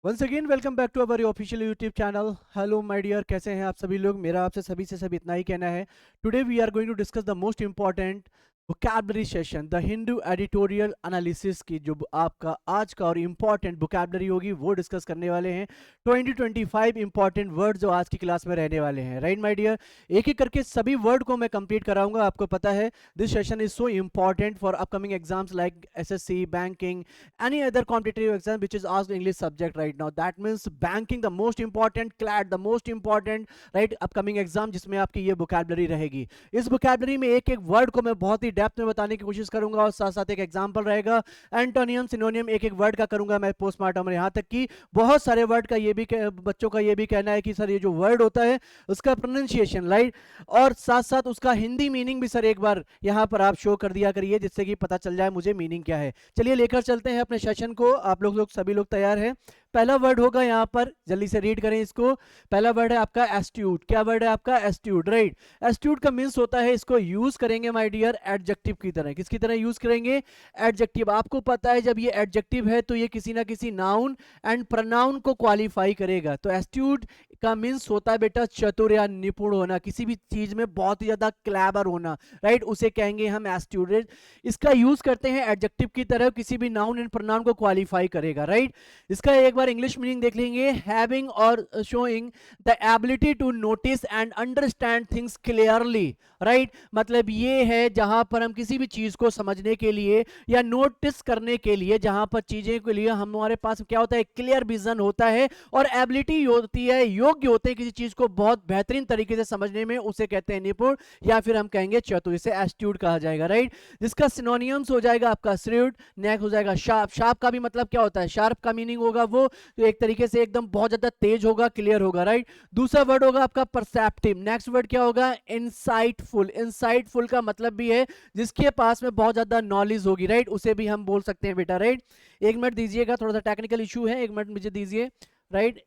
Once again welcome back to our official YouTube channel. Hello my dear, कैसे हैं आप सभी लोग। मेरा आपसे सभी से सब इतना ही कहना है। Today we are going to discuss the most important vocabulary session, the Hindu editorial analysis की जो आपका आज का और इम्पॉर्टेंट वोकैबुलरी होगी वो डिस्कस करने वाले हैं। 20-25 इंपॉर्टेंट वर्ड जो आज की क्लास में रहने वाले हैं। राइट माय डियर, एक एक करके सभी वर्ड को मैं कंप्लीट कराऊंगा। आपको पता है this session is so important for upcoming exams like SSC, banking, any other competitive exam which is asked English subject right now. That means banking the most important, CLAT the most important, right, upcoming exam जिसमें आपकी ये vocabulary रहेगी। इस vocabulary में एक एक word को मैं बहुत ही डेप्थ में बताने की कोशिश करूंगा और साथ साथ एक एग्जाम्पल रहेगा। एंटोनियम, सिनोनियम एक एक वर्ड का करूंगा मैं पोस्टमार्टम। यहाँ तक कि बहुत सारे वर्ड का ये भी बच्चों का ये भी कहना है कि सर ये जो वर्ड होता है उसका प्रोनाउंसिएशन राइट और साथ साथ उसका हिंदी मीनिंग भी सर एक बार यहाँ पर आप शो कर दिया करिए जिससे कि पता चल जाए मुझे मीनिंग क्या है। चलिए लेकर चलते हैं अपने सेशन को। आप लोग सभी लोग तैयार हैं। पहला वर्ड होगा यहाँ पर, जल्दी से रीड करें इसको। पहला वर्ड है आपका एस्ट्यूट। क्या वर्ड है आपका? Astute, right. एस्ट्यूट का मीन्स होता है, इसको यूज करेंगे माय डियर एडजेक्टिव की तरह। किसकी तरह यूज करेंगे? एडजेक्टिव। आपको पता है जब ये एडजेक्टिव है तो ये किसी ना किसी नाउन एंड प्रोनाउन को क्वालिफाई करेगा। तो एस्ट्यूट का मीन्स होता है बेटा चतुर या निपुण होना, किसी भी चीज में बहुत ही ज्यादा क्लेवर होना, राइट, उसे कहेंगे हम एस्ट्यूट। इसका यूज करते हैं एडजेक्टिव की तरह, किसी भी नाउन एंड प्रोनाउन को क्वालिफाई करेगा, राइट। इसका एक बार इंग्लिश मीनिंग देख लेंगे। हैविंग और showing the ability to notice and understand things clearly, right. मतलब ये है जहां पर हम किसी भी चीज को समझने के लिए या नोटिस करने के लिए, जहां पर चीजें के लिए हमारे पास क्या होता है, क्लियर विजन होता है और एबिलिटी होती है, योग्य होते हैं किसी चीज को बहुत बेहतरीन तरीके से समझने में, उसे कहते हैं निपुण या फिर हम कहेंगे चतुर, इसे एस्ट्यूट कहा जाएगा, राइट। जिसका सिनोनियम्स हो जाएगा आपका श्रूड, नेक्स्ट हो जाएगा शार्प। शार्प का भी मतलब क्या होता है? शार्प का मीनिंग होगा वो जो एक तरीके से एकदम बहुत ज्यादा तेज होगा, क्लियर होगा, राइट। दूसरा वर्ड होगा आपका परसेप्टिव। नेक्स्ट वर्ड क्या होगा? इनसाइटफुल। इनसाइटफुल का मतलब भी है जिसके पास में बहुत ज्यादा नॉलेज होगी, राइट, उसे भी हम बोल सकते हैं बेटा, राइट। एक मिनट दीजिएगा, थोड़ा सा टेक्निकल इशू है, एक मिनट मुझे दीजिए, राइट।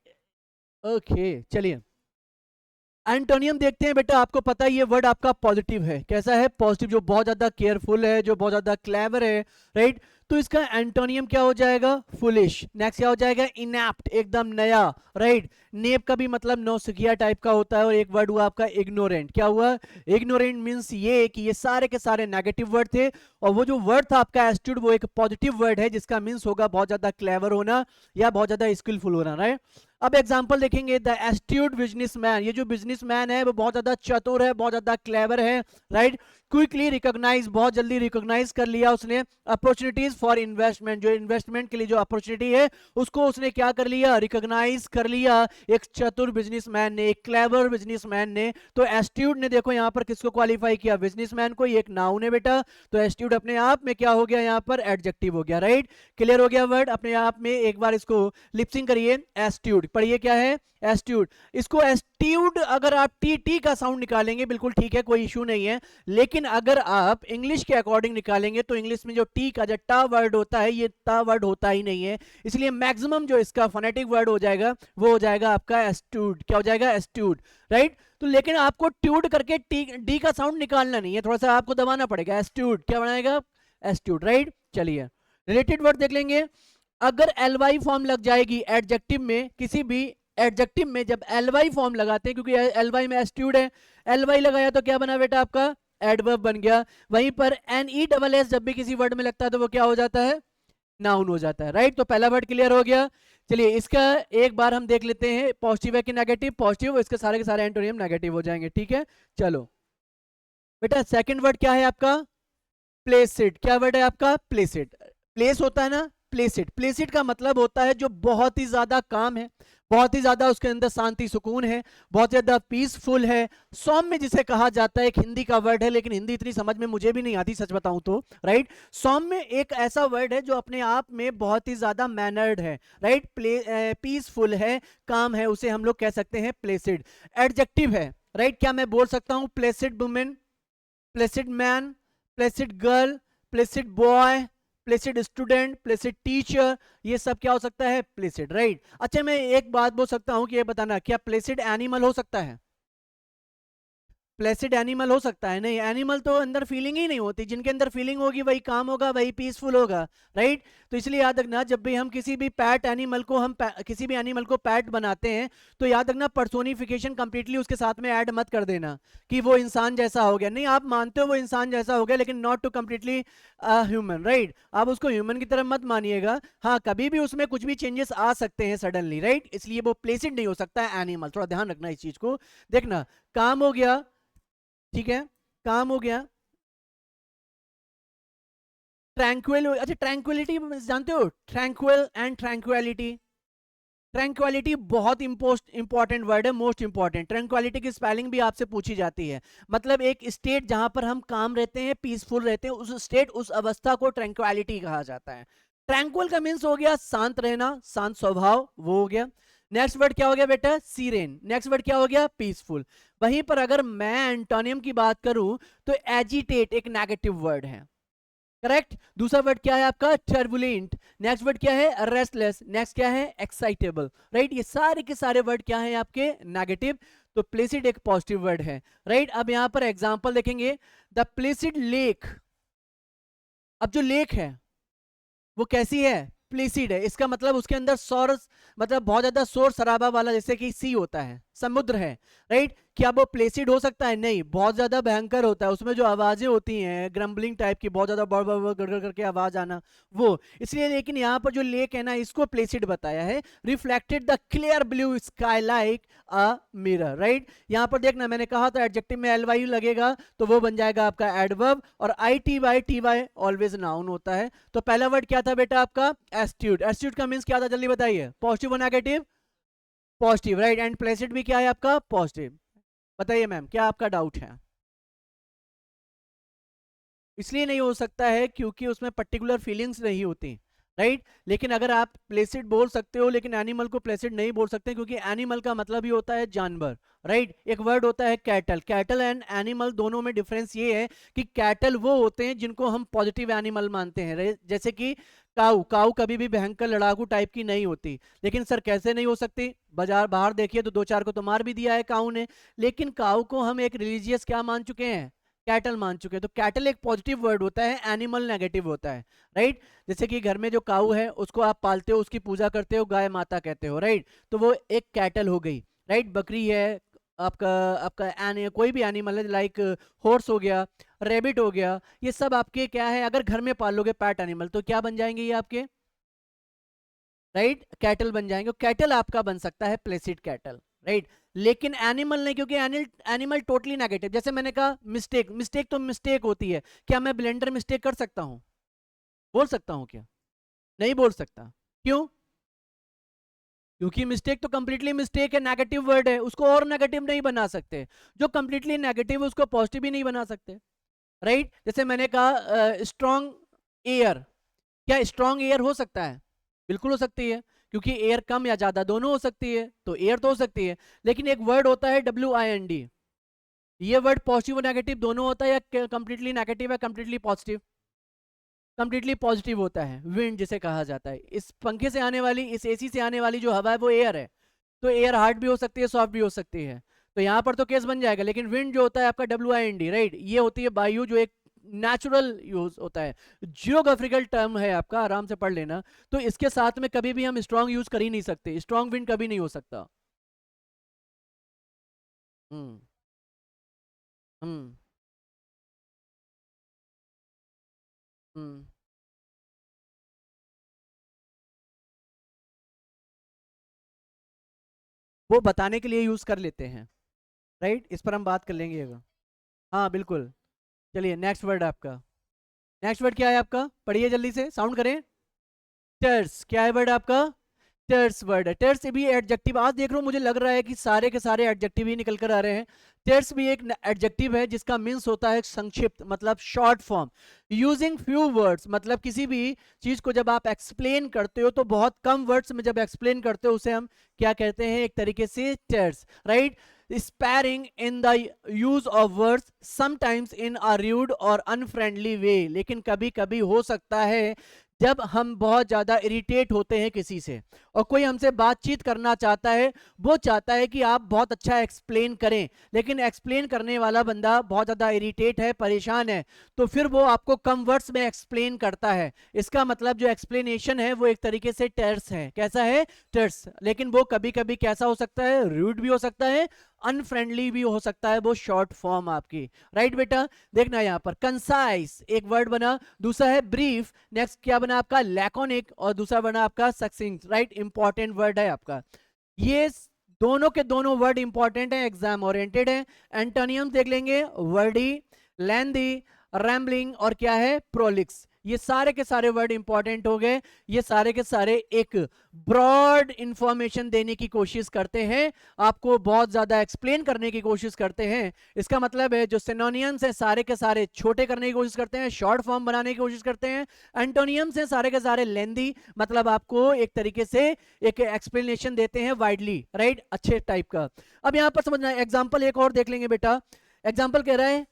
ओके चलिए एंटोनियम देखते हैं बेटा। आपको पता है ये वर्ड आपका पॉजिटिव है। कैसा है? पॉजिटिव, जो बहुत ज्यादा केयरफुल है, जो बहुत ज्यादा क्लेवर है, राइट। तो इसका एंटोनियम क्या हो जाएगा? फुलिश। नेक्स्ट क्या हो जाएगा? इनएप्ट, एकदम नया, राइट। नेप का भी मतलब नौसिखिया टाइप का होता है। और एक वर्ड हुआ आपका इग्नोरेंट। क्या हुआ? इग्नोरेंट मीन्स ये कि ये सारे के सारे नेगेटिव वर्ड थे और वो जो वर्ड था आपका एस्ट्यूड वो एक पॉजिटिव वर्ड है जिसका मीन्स होगा बहुत ज्यादा क्लेवर होना या बहुत ज्यादा स्किलफुल होना, राइट। अब एग्जांपल देखेंगे। द एस्ट्यूट बिजनेसमैन, ये जो बिजनेसमैन है वो बहुत ज्यादा चतुर है, बहुत ज्यादा क्लेवर है, राइट। क्विकली रिकॉग्नाइज, बहुत जल्दी रिकॉग्नाइज कर लिया उसने अपॉर्चुनिटीज फॉर इन्वेस्टमेंट, जो इन्वेस्टमेंट के लिए जो अपॉर्चुनिटी है उसको उसने क्या कर लिया? रिकॉग्नाइज कर लिया। एक चतुर बिजनेसमैन ने, एक क्लेवर बिजनेसमैन ने। तो एस्ट्यूट ने देखो यहाँ पर किसको क्वालिफाई किया? बिजनेसमैन को। ये एक नाउन है बेटा, तो एस्ट्यूट अपने आप में क्या हो गया? यहाँ पर एडजेक्टिव हो गया, राइट। क्लियर हो गया वर्ड अपने आप में। एक बार इसको लिपसिंग करिए। एस्ट्यूट पढ़िए, क्या है? एस्ट्यूट। इसको एस्ट्यूट अगर आप टी टी का साउंड निकालेंगे बिल्कुल ठीक है, कोई इशू नहीं है। लेकिन अगर आप इंग्लिश के अकॉर्डिंग निकालेंगे तो इंग्लिश में जो टी का जो टा वर्ड होता है ये ता वर्ड होता ही नहीं है। इसलिए मैक्सिमम जो इसका फोनेटिक वर्ड हो जाएगा वो हो जाएगा आपका एस्ट्यूट। क्या हो जाएगा? Astute, right. तो लेकिन आपको ट्यूड करके टी डी का साउंड निकालना नहीं है, थोड़ा सा आपको दबाना पड़ेगा। एस्ट्यूट क्या बनाएगा? Astute, right. चलिए रिलेटेड वर्ड देख लेंगे। अगर एलवाई फॉर्म लग जाएगी एडजेक्टिव में, किसी भी एडजेक्टिव में जब एलवाई फॉर्म लगाते हैं, क्योंकि एलवाई में एस्ट्यूड है, एलवाई लगाया तो क्या बना बेटा आपका? एडवर्ब बन गया। वहीं पर एन ई डबल एस जब भी किसी वर्ड में लगता है तो वो क्या हो जाता है? नाउन हो जाता है, राइट। तो पहला वर्ड क्लियर हो गया। चलिए इसका एक बार हम देख लेते हैं, पॉजिटिव है कि नेगेटिव? पॉजिटिव। इसके सारे के सारे एंटोनियम नेगेटिव हो जाएंगे, ठीक है। चलो बेटा सेकंड वर्ड क्या है आपका? प्लेसिड। क्या वर्ड है आपका? प्लेसिड। प्लेस होता है ना, प्लेसिड। प्लेसिड का मतलब होता है जो बहुत ही ज्यादा काम है, बहुत ही ज्यादा उसके अंदर शांति सुकून है, बहुत ज्यादा पीसफुल है, सौम्य जिसे कहा जाता है। एक हिंदी का वर्ड है लेकिन हिंदी इतनी समझ में मुझे भी नहीं आती सच बताऊं तो, राइट। सौम्य एक ऐसा वर्ड है जो अपने आप में बहुत ही ज्यादा मैनर्ड है, राइट। पीसफुल है, काम है, उसे हम लोग कह सकते हैं प्लेसिड। एडजेक्टिव है, राइट। क्या मैं बोल सकता हूं Placid women, Placid man, Placid girl, Placid boy, Placid student, Placid teacher, ये सब क्या हो सकता है? Placid, right. अच्छा मैं एक बात बोल सकता हूं कि ये बताना, क्या प्लेसिड एनिमल हो सकता है? प्लेसिड एनिमल हो सकता है? नहीं, एनिमल तो अंदर फीलिंग ही नहीं होती, जिनके अंदर फीलिंग होगी वही काम होगा, वही पीसफुल होगा, राइट? तो इसलिए याद रखना, जब भी हम किसी भी पैट एनिमल को किसी भी एनिमल को पैट बनाते हैं तो याद रखना पर्सोनिफिकेशन कंप्लीटली उसके साथ में ऐड मत कर देना कि वो इंसान जैसा हो गया। नहीं, आप मानते हो वो इंसान जैसा हो गया लेकिन not too completely human, right? आप उसको ह्यूमन की तरह मत मानिएगा। हाँ, कभी भी उसमें कुछ भी चेंजेस आ सकते हैं सडनली, राइट? इसलिए वो प्लेसिड नहीं हो सकता है एनिमल, थोड़ा ध्यान रखना इस चीज को। देखना, काम हो गया, ठीक है, काम हो गया। ट्रैंक्विल, अच्छा ट्रैंक्विलिटी जानते हो? ट्रैंक्विल एंड ट्रैंक्विलिटी, ट्रैंक्विलिटी बहुत इंपॉर्टेंट वर्ड है, मोस्ट इंपॉर्टेंट। ट्रैंक्विलिटी की स्पेलिंग भी आपसे पूछी जाती है। मतलब एक स्टेट जहां पर हम काम रहते हैं, पीसफुल रहते हैं, उस स्टेट, उस अवस्था को ट्रैंक्विलिटी कहा जाता है। ट्रैंक्विल का मीन्स हो गया शांत रहना, शांत स्वभाव, वो हो गया। नेक्स्ट वर्ड क्या हो गया बेटा? सीरेन। नेक्स्ट वर्ड क्या हो गया? पीसफुल। वहीं पर अगर मैं एंटोनियम की बात करूं तो एजिटेट एक नेगेटिव वर्ड है, करेक्ट? दूसरा वर्ड क्या है आपका? टर्बुलेंट। नेक्स्ट वर्ड क्या है? रेस्टलेस। नेक्स्ट क्या है? Excitable, right? ये सारे के सारे वर्ड क्या है आपके? नेगेटिव। तो प्लेसिड एक पॉजिटिव वर्ड है, राइट? अब यहां पर एग्जांपल देखेंगे, द प्लेसिड लेक। अब जो लेक है वो कैसी है? प्लेसिड है। इसका मतलब उसके अंदर शोर, मतलब बहुत ज्यादा शोर शराबा वाला, जैसे कि सी होता है, समुद्र है, राइट? क्या वो प्लेसिड हो सकता है? नहीं, बहुत ज्यादा भयंकर होता है। उसमें जो आवाजें होती हैं ग्रम्बलिंग टाइप की, बहुत ज्यादा बड़ बड़ गड़गड़ करके आवाज आना, वो इसलिए। लेकिन यहाँ पर जो लेक है ना, इसको प्लेसिड बताया है। Reflected the clear blue sky like a mirror, right? यहाँ पर देखना, मैंने कहा था एडजेक्टिव में एल लगेगा तो वो बन जाएगा आपका एडवर्ब, और टी वाई ऑलवेज नाउन होता है। तो पहला वर्ड क्या था बेटा आपका? एस्ट्यूट। एस्ट्यूट का मीन्स क्या था? जल्दी बताइए। पॉजिटिव और negative? Positive, right? And Placid भी क्या है आपका? पॉजिटिव। बताइए मैम, क्या आपका डाउट है? इसलिए नहीं हो सकता है क्योंकि उसमें पर्टिकुलर फीलिंग्स नहीं होती, राइट? लेकिन अगर आप प्लेसिड बोल सकते हो लेकिन एनिमल को प्लेसिड नहीं बोल सकते, क्योंकि एनिमल का मतलब ही होता है जानवर, राइट? एक वर्ड होता है कैटल। कैटल एंड एनिमल दोनों में डिफरेंस ये है कि कैटल वो होते हैं जिनको हम पॉजिटिव एनिमल मानते हैं, जैसे कि काऊ। काऊ कभी भी भयंकर लड़ाकू टाइप की नहीं होती। लेकिन सर कैसे नहीं हो सकती? बाजार बाहर देखिए तो दो चार को तो मार भी दिया है काऊ ने, लेकिन काऊ को हम एक रिलीजियस क्या मान चुके हैं? कैटल मान चुके हैं। तो कैटल एक पॉजिटिव वर्ड होता है, एनिमल नेगेटिव होता है, राइट? जैसे कि घर में जो काऊ है उसको आप पालते हो, उसकी पूजा करते हो, गाय माता कहते हो, राइट? तो वो एक कैटल हो गई, राइट? बकरी है आपका, कोई भी एनिमल है, लाइक हॉर्स हो गया, रेबिट हो गया, ये सब आपके क्या है? अगर घर में पाल लोगे पैट एनिमल तो क्या बन जाएंगे ये आपके? राइट? कैटल बन जाएंगे। कैटल आपका बन सकता है प्लेसिड कैटल, राइट? लेकिन एनिमल नहीं, क्योंकि एनिमल टोटली नेगेटिव। जैसे मैंने कहा मिस्टेक, मिस्टेक तो मिस्टेक होती है। क्या मैं ब्लेंडर मिस्टेक कर सकता हूं? बोल सकता हूं क्या? नहीं बोल सकता। क्यों? क्योंकि मिस्टेक तो कंप्लीटली मिस्टेक है, नेगेटिव वर्ड है, उसको और नेगेटिव नहीं बना सकते। जो कंप्लीटली नेगेटिव है उसको पॉजिटिव भी नहीं बना सकते, राइट? जैसे मैंने कहा स्ट्रॉन्ग एयर। क्या स्ट्रॉन्ग एयर हो सकता है? बिल्कुल हो सकती है, क्योंकि एयर कम या ज्यादा दोनों हो सकती है, तो एयर तो हो सकती है। लेकिन एक वर्ड होता है WIND, ये वर्ड पॉजिटिव और नेगेटिव दोनों होता है, या कंप्लीटली नेगेटिव है कंप्लीटली पॉजिटिव? कंप्लीटली पॉजिटिव होता है, विंड जिसे कहा जाता है। इस पंखे से आने वाली, इस एसी से आने वाली जो हवा है वो एयर है, तो एयर हार्ड भी हो सकती है, सॉफ्ट भी हो सकती है। तो यहाँ पर तो केस बन जाएगा। लेकिन विंड जो होता है आपका WIND, राइट? ये होती है वायु, जो एक नेचुरल यूज होता है, जियोग्राफिकल टर्म है आपका, आराम से पढ़ लेना। तो इसके साथ में कभी भी हम स्ट्रॉन्ग यूज कर ही नहीं सकते, स्ट्रॉन्ग विंड कभी नहीं हो सकता। हम्म। हम्म। हम्म। वो बताने के लिए यूज कर लेते हैं, राइट? इस पर हम बात कर लेंगे अगर। हाँ बिल्कुल। चलिए नेक्स्ट वर्ड आपका, नेक्स्ट वर्ड क्या है आपका? पढ़िए जल्दी से, साउंड करें। टर्स। क्या है वर्ड आपका? टर्स वर्ड है। टर्स भी एडजेक्टिव, आज देख रहा हूं मुझे लग रहा है कि सारे के सारे एडजेक्टिव ही निकल कर आ रहे हैं। टर्स भी एक एडजेक्टिव है जिसका मीन्स होता है संक्षिप्त, मतलब short form. Using few words, मतलब किसी भी चीज को जब आप एक्सप्लेन करते हो तो बहुत कम वर्ड्स में जब एक्सप्लेन करते हो उसे हम क्या कहते हैं? एक तरीके से टर्स, right? sparing in the use of words, sometimes in a rude or unfriendly way। लेकिन कभी कभी हो सकता है जब हम बहुत ज़्यादा इरिटेट होते हैं किसी से और कोई हमसे बातचीत करना चाहता है, वो चाहता है कि आप बहुत अच्छा एक्सप्लेन करें, लेकिन एक्सप्लेन करने वाला बंदा बहुत ज़्यादा इरिटेट है, परेशान है, तो फिर वो आपको कम वर्ड्स में एक्सप्लेन करता है। इसका मतलब जो एक्सप्लेनेशन है वो एक तरीके से टर्स है। कैसा है? टर्स। लेकिन वो कभी कभी कैसा हो सकता है? रूड भी हो सकता है, अनफ्रेंडली भी हो सकता है, वो शॉर्ट फॉर्म आपकी। राइट बेटा, देखना यहां पर कंसाइज एक वर्ड बना, दूसरा है ब्रीफ, नेक्स्ट क्या बना आपका? लैकोनिक, और दूसरा बना आपका सक्सिंक्ट। राइट, इंपॉर्टेंट वर्ड है आपका। ये दोनों के दोनों वर्ड इंपॉर्टेंट है, एग्जाम ओरिएंटेड है। एंटोनियम देख लेंगे, वर्डी, लेंदी, रैम्बलिंग और क्या है? प्रोलिक्स। ये सारे के सारे वर्ड इंपॉर्टेंट हो गए। ये सारे के सारे एक ब्रॉड इंफॉर्मेशन देने की कोशिश करते हैं, आपको बहुत ज्यादा एक्सप्लेन करने की कोशिश करते हैं। इसका मतलब है जो सिनोनियम्स हैं सारे के सारे छोटे करने की कोशिश करते हैं, शॉर्ट फॉर्म बनाने की कोशिश करते हैं। एंटोनियम्स हैं सारे के सारे लेंदी, मतलब आपको एक तरीके से एक एक्सप्लेनेशन देते हैं वाइडली। राइट, अच्छे टाइप का। अब यहां पर समझना, एग्जाम्पल एक और देख लेंगे बेटा। एग्जाम्पल कह रहा है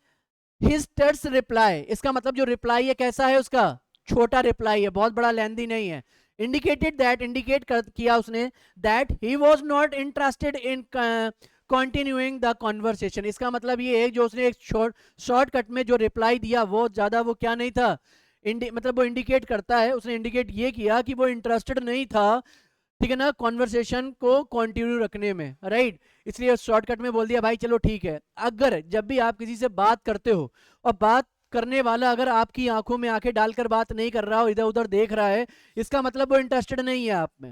His terse reply, इसका मतलब जो रिप्लाई है कैसा है उसका? छोटा रिप्लाई है, बहुत बड़ा लेंदी नहीं है। इंडिकेटेड दैट, इंडिकेट किया उसने that he was not interested in continuing the conversation. इसका मतलब ये है जो उसने एक शॉर्टकट में जो रिप्लाई दिया वो ज्यादा वो क्या नहीं था, मतलब वो इंडिकेट करता है, उसने इंडिकेट ये किया कि वो इंटरेस्टेड नहीं था, ठीक है ना, कॉन्वर्सेशन को कंटिन्यू रखने में। राइट, इसलिए शॉर्टकट में बोल दिया भाई चलो ठीक है। अगर जब भी आप किसी से बात करते हो और बात करने वाला अगर आपकी आंखों में आंखें डालकर बात नहीं कर रहा हो, इधर उधर देख रहा है, इसका मतलब वो इंटरेस्टेड नहीं है आप में।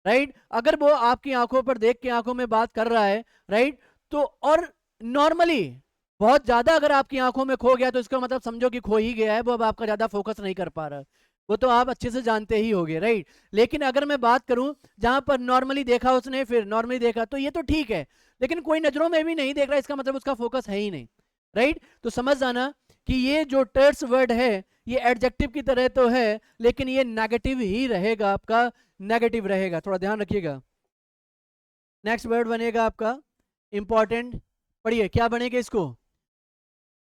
राइट, अगर वो आपकी आंखों पर देख के आंखों में बात कर रहा है, राइट, तो और नॉर्मली बहुत ज्यादा अगर आपकी आंखों में खो गया तो इसका मतलब समझो कि खो ही गया है, वो अब आपका ज्यादा फोकस नहीं कर पा रहा, वो तो आप अच्छे से जानते ही होंगे। राइट, लेकिन अगर मैं बात करूं जहां पर नॉर्मली देखा उसने, फिर नॉर्मली देखा, तो ये तो ठीक है, लेकिन कोई नजरों में भी नहीं देख रहा, इसका मतलब उसका फोकस है ही नहीं। राइट, तो समझ जाना कि ये जो टर्स वर्ड है ये एडजेक्टिव की तरह तो है, लेकिन ये नेगेटिव ही रहेगा, आपका नेगेटिव रहेगा, थोड़ा ध्यान रखिएगा। नेक्स्ट वर्ड बनेगा आपका इंपॉर्टेंट, पढ़िए क्या बनेगा इसको?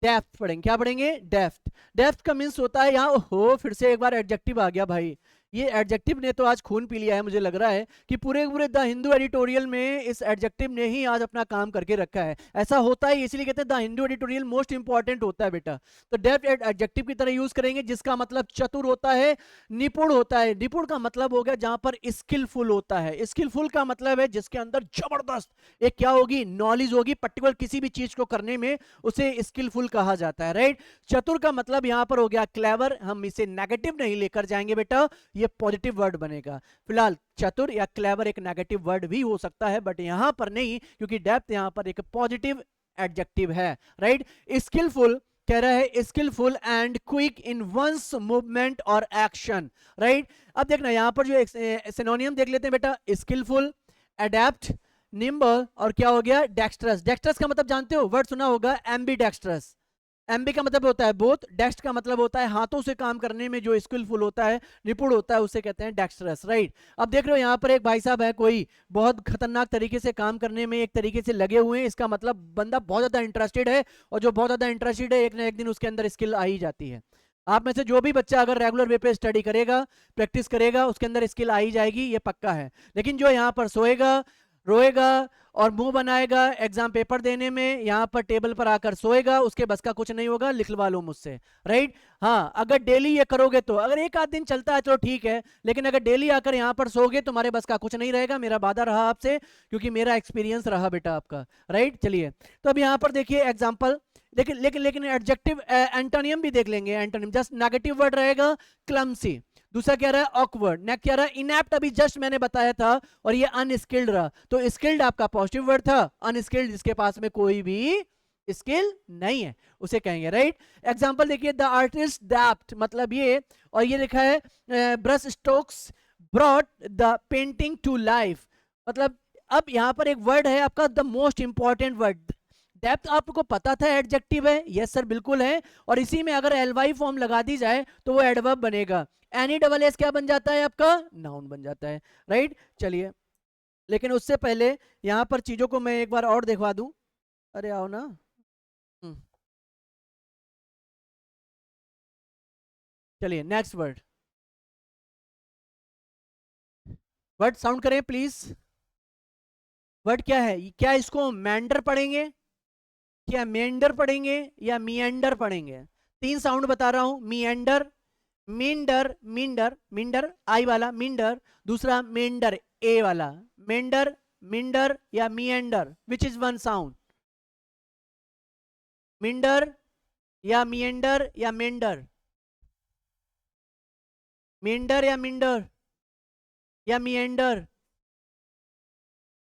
डेप्थ पढ़ेंगे। क्या पढ़ेंगे? डेप्थ। डेप्थ का मीन्स होता है यहाँ, हो फिर से एक बार एडजेक्टिव आ गया भाई, ये एडजेक्टिव ने तो आज खून पी लिया है, मुझे लग रहा है कि पूरे पूरे द हिंदू एडिटोरियल में इस एडजेक्टिव ने ही आज अपना काम करके रखा है। ऐसा होता है, इसलिए कहते हैं the Hindu editorial most important होता है बेटा। तो डेप्थ एडजेक्टिव की तरह यूज करेंगे, जिसका मतलब चतुर होता है, निपुण होता है। निपुण का मतलब हो गया जहां पर स्किलफुल होता है। स्किलफुल का मतलब है जिसके अंदर जबरदस्त एक क्या होगी? नॉलेज होगी, पर्टिकुलर किसी भी चीज को करने में उसे स्किलफुल कहा जाता है। राइट, चतुर का मतलब यहां पर हो गया क्लेवर, हम इसे नेगेटिव नहीं लेकर जाएंगे बेटा, ये पॉजिटिव वर्ड बनेगा। फिलहाल चतुर या क्लेवर एक नेगेटिव वर्ड भी हो सकता है, बट यहां पर नहीं, क्योंकि डेप्थ यहां पर एक पॉजिटिव एडजेक्टिव है। राइट, स्किलफुल कह रहा है skilful and quick in one's movement और एक्शन। राइट, अब देखना यहां पर जो सिनोनियम देख लेते हैं बेटा, स्किलफुल, एडेप्ट, निम्बल और क्या हो गया? डेक्स्ट्रस। डेक्स्ट्रस का मतलब जानते हो, वर्ड सुना होगा, एम्बी डेक्स्ट्रस। एमबी का मतलब होता है बोथ, डेक्स्ट का मतलब होता है हाथों से काम करने में जो स्किलफुल होता है, निपुण होता है, उसे कहते हैं डेक्स्ट्रस। राइट, अब देख रहे हो यहाँ पर एक भाई साहब है, कोई बहुत खतरनाक तरीके से काम करने में एक तरीके से लगे हुए हैं, इसका मतलब बंदा बहुत ज्यादा इंटरेस्टेड है, और जो बहुत ज्यादा इंटरेस्टेड है एक ना एक दिन उसके अंदर स्किल आ ही जाती है। आप में से जो भी बच्चा अगर रेगुलर वे पे स्टडी करेगा, प्रैक्टिस करेगा, उसके अंदर स्किल आ ही जाएगी, ये पक्का है। लेकिन जो यहाँ पर सोएगा, रोएगा और मुंह बनाएगा एग्जाम पेपर देने में, यहाँ पर टेबल पर आकर सोएगा, उसके बस का कुछ नहीं होगा, लिखवा लो मुझसे। राइट, हाँ, अगर डेली ये करोगे तो, अगर एक आध दिन चलता है तो ठीक है, लेकिन अगर डेली आकर यहाँ पर सोगे तुम्हारे बस का कुछ नहीं रहेगा। मेरा वादा रहा आपसे, क्योंकि मेरा एक्सपीरियंस रहा बेटा आपका। राइट, चलिए तो अब यहाँ पर देखिए एग्जाम्पल, लेकिन लेकिन लेकिन एडजेक्टिव एंटोनियम भी देख लेंगे। एंटोनियम जस्ट नेगेटिव वर्ड रहेगा, क्लमसी। दूसरा क्या रहा? ऑकवर्ड। नेक्स्ट क्या रहा? इनएप्ट, अभी जस्ट मैंने बताया था, और ये अनस्किल्ड रहा। तो स्किल्ड आपका पॉजिटिव वर्ड था, अनस्किल्ड जिसके पास में कोई भी स्किल नहीं है उसे कहेंगे। राइट, एग्जांपल देखिए, द आर्टिस्ट डेप्ट, मतलब ये, और ये लिखा है brush strokes brought the painting to life, मतलब अब यहां पर एक वर्ड है आपका, the most important word depth. आपको पता था एडजेक्टिव है? यस सर बिल्कुल है, और इसी में अगर एलवाई फॉर्म लगा दी जाए तो वो एडवर्ब बनेगा। एनी डबल एस क्या बन जाता है आपका? नाउन बन जाता है। राइट, चलिए लेकिन उससे पहले यहाँ पर चीजों को मैं एक बार और दिखवा दूं। अरे आओ ना। हम्म, चलिए नेक्स्ट वर्ड। वर्ड साउंड करें प्लीज। वर्ड क्या है? क्या इसको मेंडर पढ़ेंगे, क्या मेंडर पढ़ेंगे, या मिएंडर पढ़ेंगे? तीन साउंड बता रहा हूं। मिएंडर, मिंडर, मिंडर, मिंडर आई वाला मिंडर, दूसरा मेंडर ए वाला। मेंडर, मिंडर या meander, which is one sound? Minder या मिएंडर या मेंडर? मेंडर या मिंडर या मिएंडर?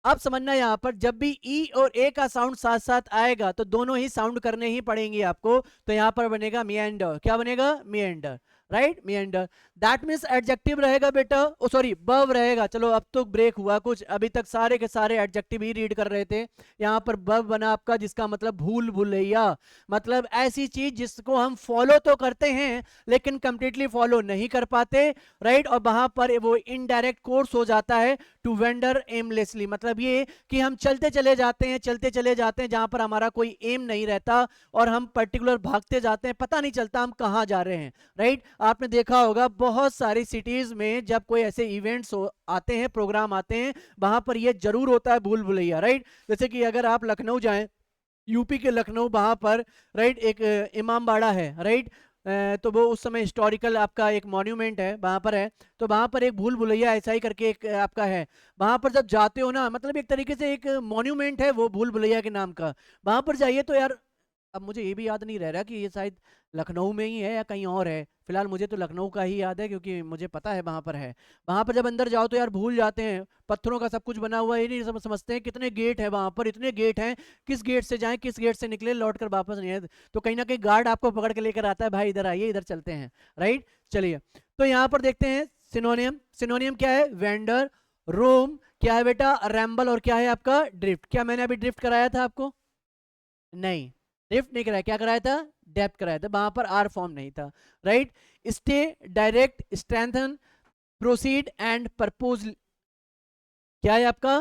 अब समझना, यहां पर जब भी ई और ए का साउंड साथ साथ आएगा तो दोनों ही साउंड करने ही पड़ेंगे आपको। तो यहां पर बनेगा मिएंडर। क्या बनेगा? मिएंडर, राइट, मिएंडर। दैट मीन्स एडजेक्टिव रहेगा बेटा, ओ सॉरी वर्ब रहेगा। चलो अब तो ब्रेक हुआ कुछ, अभी तक सारे के सारे एडजेक्टिव ही रीड कर रहे थे। यहां पर वर्ब बना आपका, जिसका मतलब भूल भुलैया, मतलब ऐसी चीज जिसको हम फॉलो तो करते हैं लेकिन कंप्लीटली फॉलो नहीं कर पाते, राइट। और वहां पर वो इनडायरेक्ट कोर्स हो जाता है टू वेंडर एमलेसली, मतलब ये कि हम चलते चले जाते हैं, चलते चले जाते हैं जहां पर हमारा कोई एम नहीं रहता, और हम पर्टिकुलर भागते जाते हैं, पता नहीं चलता हम कहां जा रहे हैं, राइट। आपने देखा होगा बहुत सारी सिटीज में जब कोई ऐसे इवेंट्स आते हैं, प्रोग्राम आते हैं, वहां पर ये जरूर होता है भूल भुलैया, राइट। जैसे कि अगर आप लखनऊ जाएं, यूपी के लखनऊ, वहां पर राइट एक इमाम बाड़ा है, राइट। तो वो उस समय हिस्टोरिकल आपका एक मॉन्यूमेंट है वहां पर है। तो वहां पर एक भूल भुलैया ऐसा ही करके एक आपका है। वहां पर जब जाते हो ना, मतलब एक तरीके से एक मॉन्यूमेंट है वो भूल भुलैया के नाम का। वहां पर जाइए तो यार, अब मुझे ये भी याद नहीं रह रहा कि ये शायद लखनऊ में ही है या कहीं और है। फिलहाल मुझे तो लखनऊ का ही याद है क्योंकि मुझे पता है वहां पर है। वहां पर जब अंदर जाओ तो यार भूल जाते हैं, पत्थरों का सब कुछ बना हुआ है, ये नहीं समझते हैं कितने गेट है वहां पर, इतने गेट हैं, किस गेट से जाएं किस गेट से निकले, लौट कर वापस नहीं आए। तो कहीं ना कहीं गार्ड आपको पकड़ के लेकर आता है, भाई इधर आइए, इधर चलते हैं, राइट। चलिए, तो यहाँ पर देखते हैं सिनोनियम। सिनोनियम क्या है? वेंडर, रोम, क्या है बेटा? रैम्बल, और क्या है आपका? ड्रिफ्ट। क्या मैंने अभी ड्रिफ्ट कराया था आपको? नहीं, ड्रिफ्ट नहीं कराया। क्या कराया था? डेप्थ कराया था, वहां पर आर फॉर्म नहीं था, right. Stay, direct, strengthen, proceed and purpose. क्या है आपका?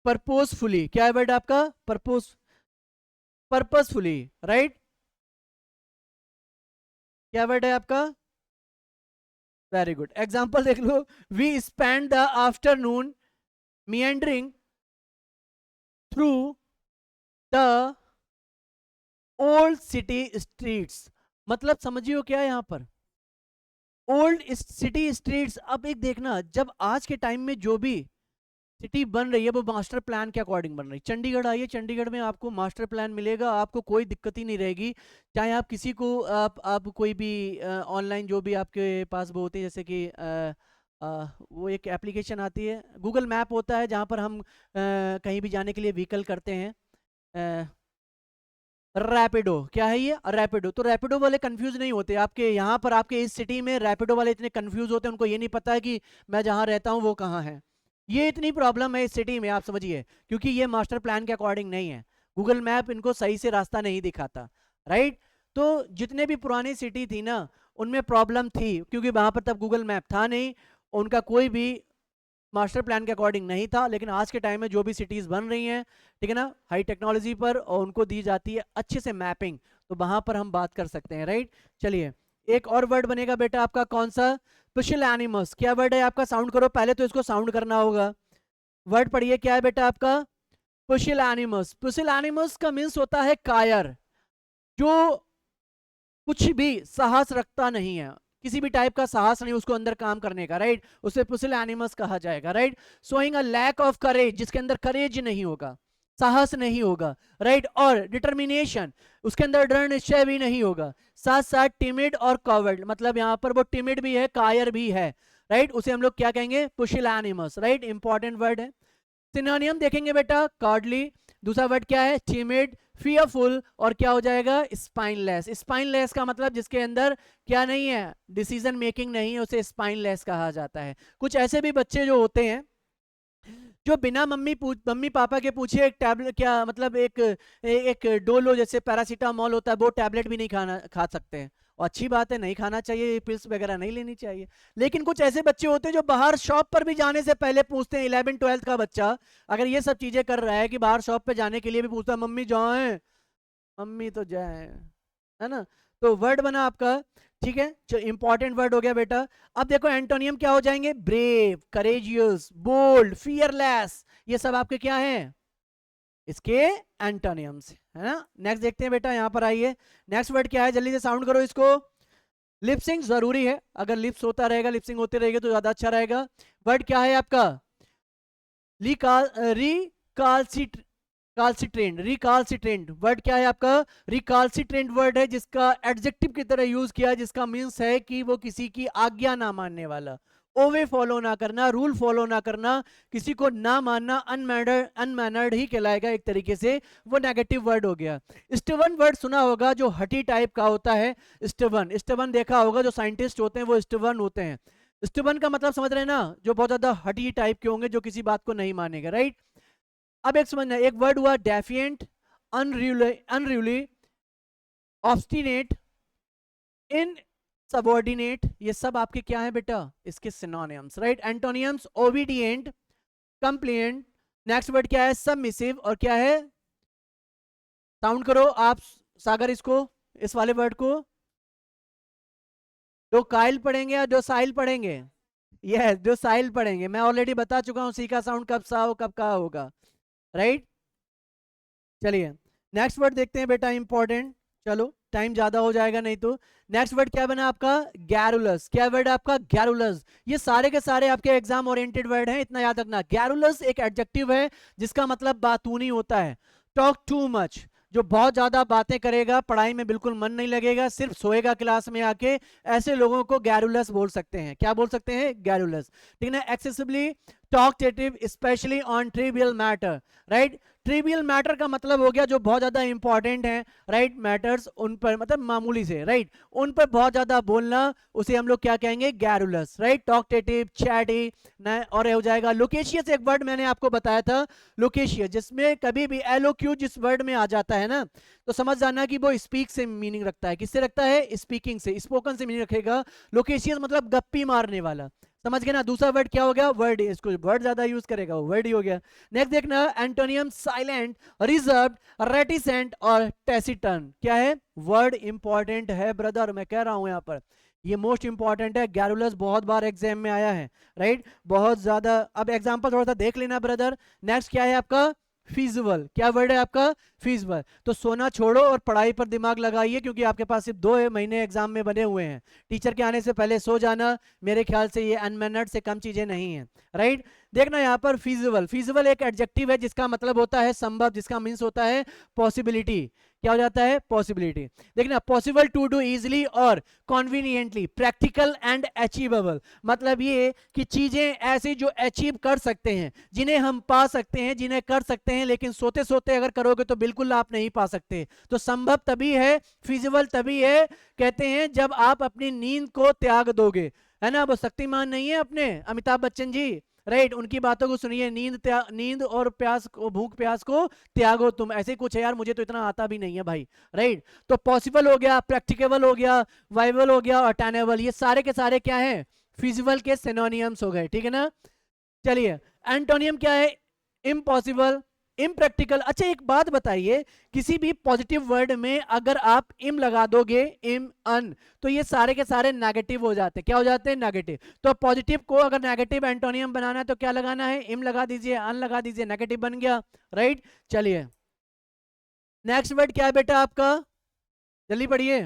परपोजफुली। क्या है वर्ड आपका? Purpose, purposefully, right. क्या वर्ड है आपका? Very good. एग्जाम्पल देख लो। We spend the afternoon meandering through the old city streets. मतलब समझियो क्या है यहां पर? Old city streets. अब एक देखना, जब आज के टाइम में जो भी सिटी बन रही है वो मास्टर प्लान के अकॉर्डिंग बन रही है। चंडीगढ़ आइए, चंडीगढ़ में आपको मास्टर प्लान मिलेगा, आपको कोई दिक्कत ही नहीं रहेगी। चाहे आप किसी को आप कोई भी ऑनलाइन जो भी आपके पास वो होती है, जैसे कि वो एक एप्लीकेशन आती है, गूगल मैप होता है, जहाँ पर हम कहीं भी जाने के लिए व्हीकल करते हैं। रैपिडो। क्या है ये? रैपिडो। तो रैपिडो वाले कंफ्यूज नहीं होते आपके यहाँ पर, आपके इस सिटी में रैपिडो वाले इतने कंफ्यूज होते हैं, उनको ये नहीं पता है कि मैं जहाँ रहता हूँ वो कहाँ है। ये इतनी प्रॉब्लम है इस सिटी में, आप समझिए, क्योंकि ये मास्टर प्लान के अकॉर्डिंग नहीं है। गूगल मैप इनको सही से रास्ता नहीं दिखाता, राइट। तो जितने भी पुरानी सिटी थी ना, उनमें प्रॉब्लम थी क्योंकि वहां पर तब गूगल मैप था नहीं, उनका कोई भी मास्टर प्लान के अकॉर्डिंग नहीं था। लेकिन आज के टाइम में जो भी सिटीज बन रही हैं, ठीक है ना, हाई टेक्नोलॉजी पर, और उनको दी जाती है अच्छे से मैपिंग, तो वहां पर हम बात कर सकते हैं, राइट। चलिए, एक और वर्ड बनेगा बेटा आपका, कौन सा? पुशिल एनिमस। क्या वर्ड है आपका? साउंड करो पहले, तो इसको साउंड करना होगा। वर्ड पढ़िए, क्या है बेटा आपका? पुशिल एनिमस। पुशिल एनिमस का मीन्स होता है कायर, जो कुछ भी साहस रखता नहीं है, किसी भी टाइप का साहस नहीं उसको अंदर काम करने का, राइट। उसे पुसिल एनिमस कहा जाएगा, right. Showing a lack of courage, जिसके अंदर करेज नहीं होगा, साहस नहीं होगा, राइट। और डिटर्मिनेशन, उसके अंदर दृढ़ निश्चय भी नहीं होगा। साथ साथ टिमिड और कवर्ड, मतलब यहां पर वो टिमिड भी है, कायर भी है, राइट। उसे हम लोग क्या कहेंगे? पुशिल एनिमस, राइट। इंपॉर्टेंट वर्ड है। सिनोनियम देखेंगे बेटा, कॉर्डली, दूसरा वर्ड क्या है? टिमिड, फियरफुल, और क्या हो जाएगा? स्पाइनलेस। स्पाइनलेस का मतलब जिसके अंदर क्या नहीं है? डिसीजन मेकिंग नहीं है, उसे स्पाइनलेस कहा जाता है। कुछ ऐसे भी बच्चे जो होते हैं जो बिना मम्मी पापा के पूछे एक टैबलेट, क्या मतलब एक डोलो जैसे पैरासीटामोल होता है, वो टैबलेट भी नहीं खा सकते हैं। और अच्छी बात है, नहीं खाना चाहिए, ये पिल्स वगैरह नहीं लेनी चाहिए। लेकिन कुछ ऐसे बच्चे होते हैं जो बाहर शॉप पर भी जाने से पहले पूछते हैं, 11th-12th का बच्चा अगर ये सब चीजें कर रहा है कि बाहर शॉप पे जाने के लिए भी पूछता है, मम्मी जाए, मम्मी तो जाए, है ना। तो वर्ड बना आपका, ठीक है, इंपॉर्टेंट वर्ड हो गया बेटा। अब देखो एंटोनियम क्या हो जाएंगे, ब्रेव, करेजियस, बोल्ड, फियरलेस, ये सब आपके क्या हैं, इसके एंटोनियम्स, है ना। नेक्स्ट देखते हैं बेटा, यहां पर आइए, नेक्स्ट वर्ड क्या है, जल्दी से साउंड करो इसको। लिपसिंग जरूरी है, अगर लिप्स होता रहेगा, लिपसिंग होती रहेगी तो ज्यादा अच्छा रहेगा। वर्ड क्या है आपका, रिकाल्सिट्रेंट, रिकाल्सिट्रेंट वर्ड क्या है आपका, रिकाल्सिट्रेंट वर्ड है जिसका एडजेक्टिव की तरह यूज किया, जिसका मीन्स है कि वो किसी की आज्ञा ना मानने वाला, ओवे फॉलो ना करना, रूल फॉलो ना करना, किसी को ना मानना, अनमैनर्ड ही कहलाएगा एक तरीके से, वो नेगेटिव वर्ड हो गया। स्टबर्न वर्ड सुना होगा, जो हटी टाइप का होता है, स्टबर्न, स्टबर्न देखा होगा, जो साइंटिस्ट होते हैं वो स्टबर्न होते हैं। स्टबर्न का मतलब समझ रहे हैं ना, जो बहुत ज्यादा हटी टाइप के होंगे, जो किसी बात को नहीं मानेगा, राइट। अब एक समझना, एक वर्ड हुआ डेफिएंट, अनरूली, ऑब्स्टिनेट, इन सबऑर्डिनेट, ये सब आपके क्या है बेटा, इसके synonyms, right. एंटोनियम्स, obedient, complaint, next word क्या है, सबमिसिव, और क्या है, साउंड करो आप सागर इसको, इस वाले वर्ड को, डोकाइल पढ़ेंगे या डोसाइल पढ़ेंगे, यस डोसाइल पढ़ेंगे, मैं ऑलरेडी बता चुका हूं सी का साउंड कब सा हो कब का होगा, राइट। चलिए नेक्स्ट वर्ड देखते हैं बेटा, इंपॉर्टेंट, चलो टाइम ज्यादा हो जाएगा नहीं तो। नेक्स्ट वर्ड क्या बना आपका, गैरुलस, क्या वर्ड है आपका, गैरुलस। ये सारे के सारे आपके एग्जाम ओरिएंटेड वर्ड हैं, इतना याद रखना। गैरुलस एक एडजेक्टिव है जिसका मतलब बातूनी होता है, टॉक टू मच, जो बहुत ज्यादा बातें करेगा, पढ़ाई में बिल्कुल मन नहीं लगेगा, सिर्फ सोएगा क्लास में आके, ऐसे लोगों को गैरुलस बोल सकते हैं। क्या बोल सकते हैं, गैरुलस, ठीक है। Excessively talkative, specially on trivial matter, right. Trivial matter का मतलब हो गया जो बहुत ज्यादा इंपॉर्टेंट है, राइट, मैटर्स उन पर मतलब मामूली से, राइट, उन पर बहुत ज्यादा बोलना, उसे हम लोग क्या कहेंगे, गैरुलस, राइट। टॉकटेटिव, चैटी, और हो जाएगा लोकेशियस, एक वर्ड मैंने आपको बताया था, लोकेशियस, जिसमें कभी भी एलोक्यू जिस वर्ड में आ जाता है ना, तो समझ जाना कि वो स्पीक से मीनिंग रखता है, किससे रखता है, स्पीकिंग से, स्पोकन से मीनिंग रखेगा। लोकेशियस मतलब गप्पी मारने वाला, समझ गए ना। दूसरा वर्ड क्या हो गया, वर्ड, इसको वर्ड ज्यादा यूज करेगा वो वर्ड ही हो गया। नेक्स्ट देखना, एंटोनियम, साइलेंट, रिजर्व्ड, रेटिसेंट और टैसिटर्न, क्या है, वर्ड इंपॉर्टेंट है ब्रदर, मैं कह रहा हूं यहां पर, ये मोस्ट इंपॉर्टेंट है। गैरुलस बहुत बार एग्जाम में आया है, राइट, बहुत ज्यादा। अब एग्जांपल थोड़ा सा देख लेना ब्रदर। नेक्स्ट क्या है आपका, फीजिबल, क्या वर्ड है आपका, फीजिबल। तो सोना छोड़ो और पढ़ाई पर दिमाग लगाइए, क्योंकि आपके पास सिर्फ 2 महीने एग्जाम में बने हुए हैं, टीचर के आने से पहले सो जाना, मेरे ख्याल से ये अनमैनर्ड से कम चीजें नहीं है, राइट। देखना यहाँ पर फीजिबल, फीजिबल एक एडजेक्टिव है जिसका मतलब होता है संभव, जिसका मीन्स होता है पॉसिबिलिटी, क्या हो जाता है, पॉसिबिलिटी। देखना, पॉसिबल टू डू इजिली और कॉन्वीनियंटली, प्रैक्टिकल एंड अचीवेबल, मतलब ये कि चीजें ऐसी जो अचीव कर सकते हैं, जिन्हें हम पा सकते हैं, जिन्हें कर सकते हैं, लेकिन सोते सोते अगर करोगे तो बिल्कुल आप नहीं पा सकते। तो संभव तभी है, फिजिबल तभी है, कहते हैं जब आप अपनी नींद को त्याग दोगे, है ना। वो शक्तिमान नहीं है अपने अमिताभ बच्चन जी, राइट, उनकी बातों को सुनिए, नींद और प्यास को, भूख प्यास को त्यागो तुम, ऐसे कुछ है यार, मुझे तो इतना आता भी नहीं है भाई, राइट। तो पॉसिबल हो गया, प्रैक्टिकेबल हो गया, वाइबल हो गया और अटेनेबल, ये सारे के सारे क्या है, फिजिबल के सिनोनियम्स हो गए, ठीक है ना। चलिए एंटोनियम क्या है, इम्पॉसिबल, इम्प्रैक्टिकल। अच्छा एक बात बताइए, किसी भी पॉजिटिव वर्ड में अगर आप इम लगा दोगे, इम, अन, तो ये सारे के सारे नेगेटिव हो जाते हैं, क्या हो जाते हैं, नेगेटिव। तो पॉजिटिव को अगर नेगेटिव एंटोनियम बनाना है तो क्या लगाना है, इम लगा दीजिए, अन लगा दीजिए, नेगेटिव बन गया, राइट। चलिए नेक्स्ट वर्ड क्या है बेटा आपका, जल्दी पढ़िए,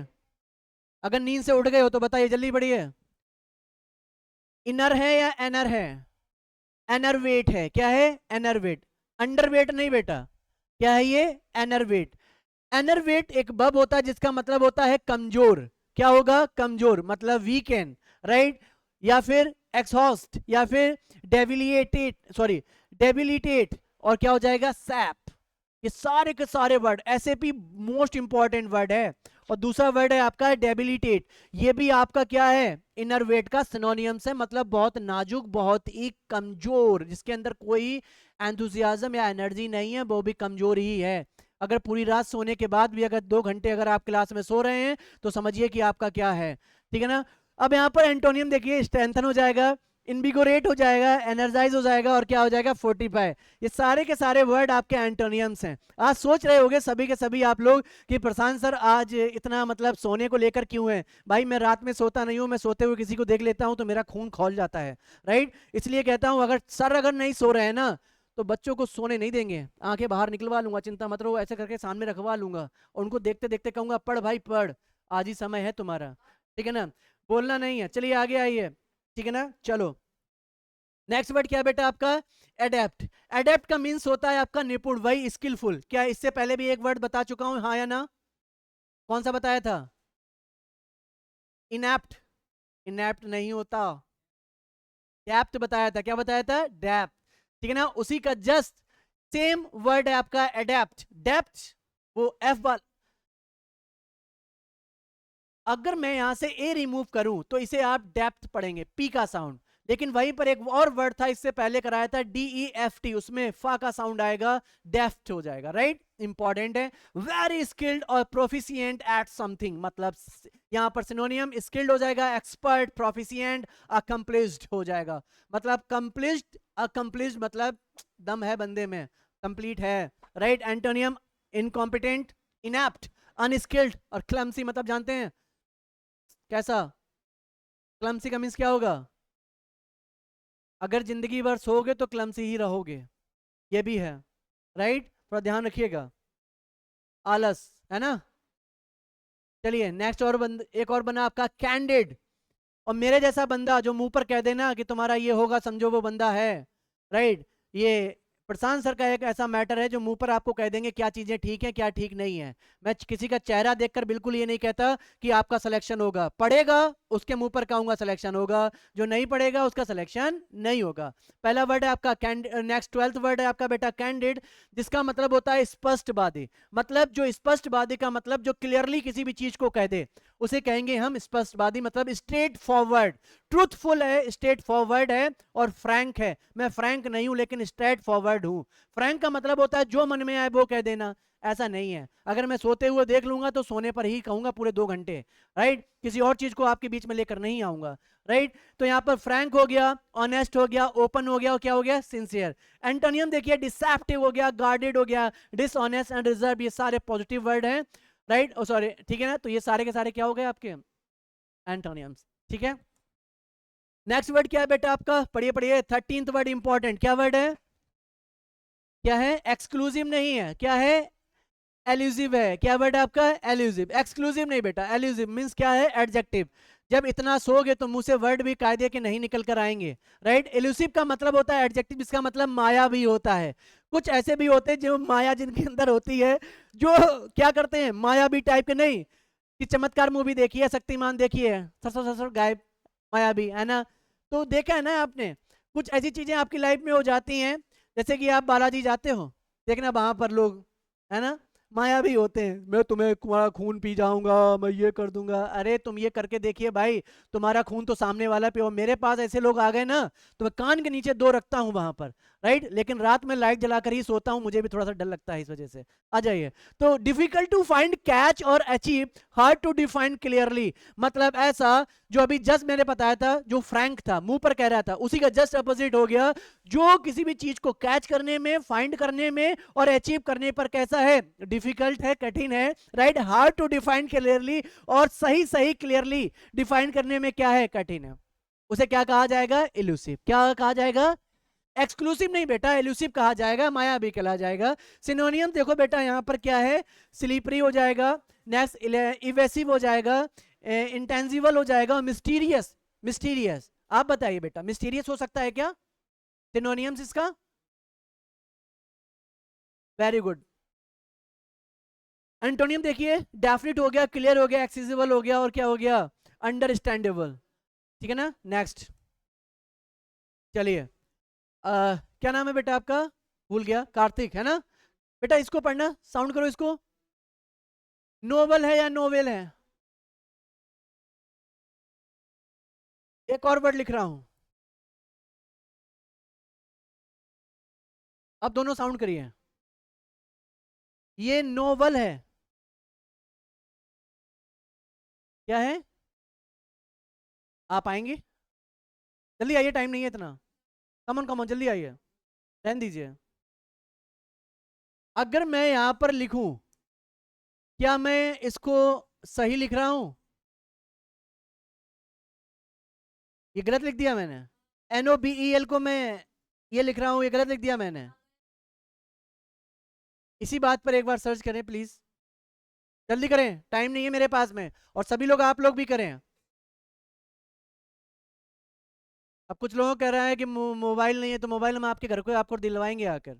अगर नींद से उठ गए हो तो बताइए, जल्दी पढ़िए। इनर है या एनर है, एनरवेट है, क्या है, एनरवेट, अंडरवेट नहीं बेटा, क्या है ये, एनरवेट। एनरवेट एक वर्ब होता है जिसका मतलब होता है कमजोर, क्या होगा, कमजोर, मतलब वीकेंड, राइट, या फिर एक्सहॉस्ट, या फिर डेबिलिटेट, सॉरी डेबिलिटेट, और क्या हो जाएगा, सैप। ये सारे के सारे word SAP most important word है। और दूसरा वर्ड है आपका डेबिलिटेट, ये भी आपका क्या है, इनर वेट का सिनोनियम्स है, मतलब बहुत नाजुक, बहुत ही कमजोर, जिसके अंदर कोई एंथुसियाज्म या एनर्जी नहीं है, वो भी कमजोर ही है, अगर पूरी रात सोने के बाद भी अगर 2 घंटे अगर आप क्लास में सो रहे हैं तो समझिए कि आपका क्या है, ठीक है ना। अब यहाँ पर एंटोनियम देखिए, स्ट्रेंथन हो जाएगा, इनविगोरेट हो जाएगा, एनर्जाइज हो जाएगा, और क्या हो जाएगा, फोर्टिफाई। ये सारे के सारे वर्ड आपके एंटोनियम्स हैं। आज सोच रहे होंगे सभी के सभी आप लोग कि प्रशांत सर आज इतना मतलब सोने को लेकर क्यों है। भाई मैं रात में सोता नहीं हूं, मैं सोते हुए किसी को देख लेता हूं तो मेरा खून खौल जाता है, राइट। इसलिए कहता हूं अगर सर अगर नहीं सो रहे हैं ना तो बच्चों को सोने नहीं देंगे, आंखें बाहर निकलवा लूंगा, चिंता मत रहो, ऐसे करके सामने रखवा लूंगा और उनको देखते देखते कहूंगा पढ़ भाई पढ़, आज ही समय है तुम्हारा, ठीक है ना, बोलना नहीं है। चलिए आगे आइए, ठीक है ना। चलो नेक्स्ट वर्ड क्या है बेटा आपका, एडेप्ट। एडेप्ट का मीन्स होता है आपका निपुण, वही स्किलफुल। क्या इससे पहले भी एक वर्ड बता चुका हूं, हाँ या ना, कौन सा बताया था, इनएप्ट। इनएप्ट नहीं होता, डेप्थ बताया था, क्या बताया था, डेप्थ, ठीक है ना। उसी का जस्ट सेम वर्ड है आपका एडेप्ट, डेप्थ, वो एफ वाला। अगर मैं यहां से ए रिमूव करूं तो इसे आप डेप्थ पढ़ेंगे, पी का साउंड। लेकिन वहीं पर एक और वर्ड था इससे पहले कराया था, DEFT, उसमें फा का साउंड आएगा, डेफ्ट हो जाएगा, राइट। इंपॉर्टेंट है, वेरी स्किल्ड और प्रोफिशिएंट एट समथिंग, मतलब यहां पर सिनोनियम स्किल्ड हो जाएगा, एक्सपर्ट, प्रोफिशिएंट, अकम्प्लिश्ड हो जाएगा। मतलब कंप्लिश्ड, अकम्प्लिश्ड मतलब दम है बंदे में, कंप्लीट है, right. Antonym incompetent, inept, unskilled, और क्लमसी मतलब जानते हैं कैसा, क्लमसी का मीन्स क्या होगा, अगर जिंदगी भर सोओगे तो क्लमसी ही रहोगे, ये भी है, राइट, थोड़ा ध्यान रखिएगा। आलस, है ना। चलिए नेक्स्ट और एक और बना आपका कैंडिड। और मेरे जैसा बंदा जो मुंह पर कह देना कि तुम्हारा ये होगा, समझो वो बंदा है, राइट। ये प्रशांत सर का एक ऐसा मैटर है जो मुंह पर आपको कह देंगे क्या चीजें ठीक है क्या ठीक नहीं है। मैं किसी का चेहरा देखकर बिल्कुल ये नहीं कहता कि आपका सिलेक्शन होगा, पढ़ेगा उसके मुंह पर कहूंगा सिलेक्शन होगा, जो नहीं पढ़ेगा उसका सिलेक्शन नहीं होगा। पहला वर्ड है आपका नेक्स्ट 12th वर्ड है आपका बेटा कैंडिड, जिसका मतलब होता है स्पष्टवादी। मतलब जो स्पष्टवादी का मतलब जो क्लियरली किसी भी चीज को कह दे उसे कहेंगे हम स्पष्टवादी, मतलब स्ट्रेट फॉरवर्ड, ट्रूथफुल है, स्ट्रेट फॉरवर्ड है, और फ्रैंक है। मैं फ्रैंक नहीं हूं लेकिन स्ट्रेट फॉरवर्ड हूं। फ्रैंक का मतलब होता है जो मन में आए वो कह देना, ऐसा नहीं है। अगर मैं सोते हुए देख लूंगा तो सोने पर ही कहूंगा पूरे 2 घंटे, राइट, किसी और चीज को आपके बीच में लेकर नहीं आऊंगा, राइट। तो यहां पर फ्रैंक हो गया, ऑनेस्ट हो गया, ओपन हो गया, और क्या हो गया, सिंसियर। एंटोनियम देखिए, डिसेप्टिव हो गया, गार्डेड हो गया, डिसऑनेस्ट एंड रिजर्व, ये सारे पॉजिटिव वर्ड हैं, राइट, ओ सॉरी, ठीक है ना। तो ये सारे के सारे क्या हो गए आपके एंटोनियम्स, ठीक है। नेक्स्ट वर्ड क्या है बेटा आपका, पढ़िए पढ़िए, 13th वर्ड इंपॉर्टेंट, क्या वर्ड है, क्या है, एक्सक्लूसिव नहीं है, क्या है, एल्यूसिव है। क्या वर्ड है आपका, एल्यूसिव, एक्सक्लूसिव नहीं बेटा, एल्यूसिव मींस क्या है, एडजेक्टिव। जब इतना सोगे तो मुंह से वर्ड भी कायदे के नहीं निकल कर आएंगे, राइट। एल्यूसिव का मतलब होता है एडजेक्टिव, इसका मतलब माया भी होता है। कुछ ऐसे भी होते हैं जो माया जिनके अंदर होती है, जो क्या करते हैं, माया भी टाइप के नहीं, कि चमत्कार मूवी देखी है, शक्तिमान देखी है, ससुर ससुर गायब, माया भी है ना। तो देखा है ना आपने, कुछ ऐसी चीजें आपकी लाइफ में हो जाती हैं, जैसे कि आप बालाजी जाते हो, देखना वहां पर लोग, है ना, माया भी होते हैं, मैं तुम्हें तुम्हारा खून पी जाऊंगा, मैं ये कर दूंगा। अरे तुम ये करके देखिए भाई, तुम्हारा खून तो सामने वाला पे हो। मेरे पास ऐसे लोग आ गए ना तो मैं कान के नीचे 2 रखता हूं वहां पर, राइट। लेकिन रात में लाइट जलाकर ही सोता हूं, मुझे भी थोड़ा सा डर लगता है इस वजह से। आ जाइए, तो डिफिकल्ट टू फाइंड, कैच और achieve, hard to define clearly, मतलब ऐसा जो अभी जस्ट मैंने बताया था, जो फ्रैंक था मुंह पर कह रहा था, उसी का जस्ट अपोजिट हो गया, जो किसी भी चीज को कैच करने में, फाइंड करने में और अचीव करने पर कैसा है, डिफिकल्ट है, कठिन है, right. Hard to define clearly, और सही सही क्लियरली डिफाइन करने में क्या है, कठिन है, उसे क्या कहा जाएगा, इल्यूसिव। क्या कहा जाएगा, एक्सक्लूसिव नहीं बेटा, एल्यूसिव कहा जाएगा, माया भी कहा जाएगा। सिनोनियम देखो बेटा यहां पर क्या है, स्लीपरी हो जाएगा, नेक्स्ट इवेसिव हो जाएगा, इंटेंजिबल हो जाएगा, मिस्टीरियस। मिस्टीरियस आप बताइए बेटा, मिस्टीरियस हो सकता है क्या सिनोनियम्स इसका, वेरी गुड। एंटोनियम देखिए, डेफिनेट हो गया, क्लियर हो गया, एक्सेसिबल हो गया, और क्या हो गया, अंडरस्टैंडेबल, ठीक है ना। नेक्स्ट चलिए, क्या नाम है बेटा आपका, भूल गया, कार्तिक है ना। बेटा इसको पढ़ना, साउंड करो इसको, नोबल है या नोवेल है, एक और वर्ड लिख रहा हूं, अब दोनों साउंड करिए, ये नोवल है। क्या है? आप आएंगे? जल्दी आइए, टाइम नहीं है इतना। कमन कमन जल्दी आइए, रहने दीजिए। अगर मैं यहां पर लिखूं, क्या मैं इसको सही लिख रहा हूं? ये गलत लिख दिया मैंने। NOBEL को मैं ये लिख रहा हूं, ये गलत लिख दिया मैंने। इसी बात पर एक बार सर्च करें प्लीज, जल्दी करें, टाइम नहीं है मेरे पास में। और सभी लोग, आप लोग भी करें। अब कुछ लोगों कह रहा है कि मोबाइल नहीं है, तो मोबाइल हम आपके घर को आपको दिलवाएंगे आकर।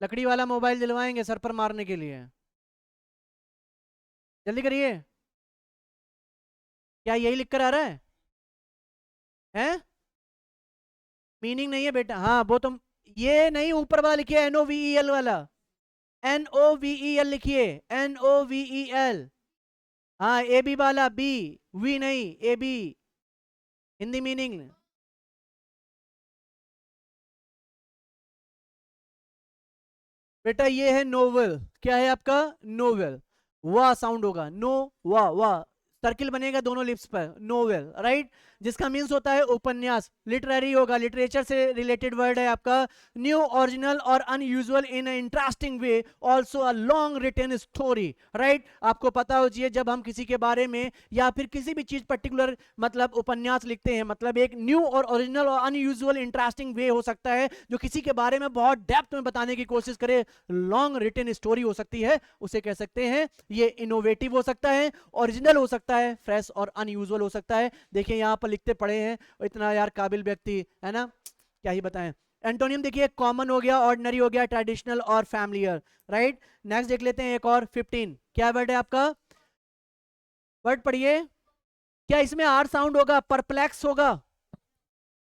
लकड़ी वाला मोबाइल दिलवाएंगे सर पर मारने के लिए। जल्दी करिए। क्या यही लिख कर आ रहा है? हैं? मीनिंग नहीं है बेटा, हाँ वो तो। ये नहीं, ऊपर वाला लिखिए NOVEL वाला। NOVEL लिखिए, NOVEL। हाँ AB वाला, B, V नहीं, AB। हिंदी मीनिंग। बेटा ये है नोवेल। क्या है आपका? नोवेल। वाह साउंड होगा, नो वाह वाह, सर्किल बनेगा दोनों लिप्स पर, नोवेल, राइट। जिसका मीन्स होता है उपन्यास, लिटरेरी होगा, लिटरेचर से रिलेटेड वर्ड है आपका। न्यू, ओरिजिनल और unusual in interesting way, also a long written story, right. आपको पता हो चाहिए जब हम किसी के बारे में या फिर किसी भी चीज पर्टिकुलर मतलब उपन्यास लिखते हैं, मतलब एक न्यू और ओरिजिनल और अनयूजुअल इंटरेस्टिंग वे हो सकता है जो किसी के बारे में बहुत डेप्थ में बताने की कोशिश करे। लॉन्ग रिटन स्टोरी हो सकती है, उसे कह सकते हैं ये इनोवेटिव हो सकता है, ओरिजिनल हो सकता है, फ्रेश और अनयूजुअल हो सकता है। देखिए यहां पर लिखते पड़े हैं, इतना यार काबिल व्यक्ति है ना, क्या ही बताएं। एंटोनियम देखिए, कॉमन हो गया, ऑर्डिनरी हो गया, ट्रेडिशनल और फैमिलियर, राइट। नेक्स्ट देख लेते हैं एक और 15। क्या वर्ड है आपका? वर्ड पढ़िए। क्या इसमें आर साउंड होगा? परप्लेक्स होगा।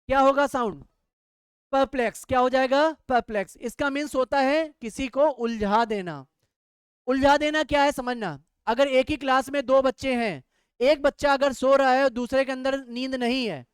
क्या होगा साउंड? परप्लेक्स। क्या हो जाएगा? परप्लेक्स। इसका मीन्स होता है किसी को उलझा देना। उलझा देना क्या है समझना। अगर एक ही क्लास में दो बच्चे हैं, एक बच्चा अगर सो रहा है और दूसरे के अंदर नींद नहीं है,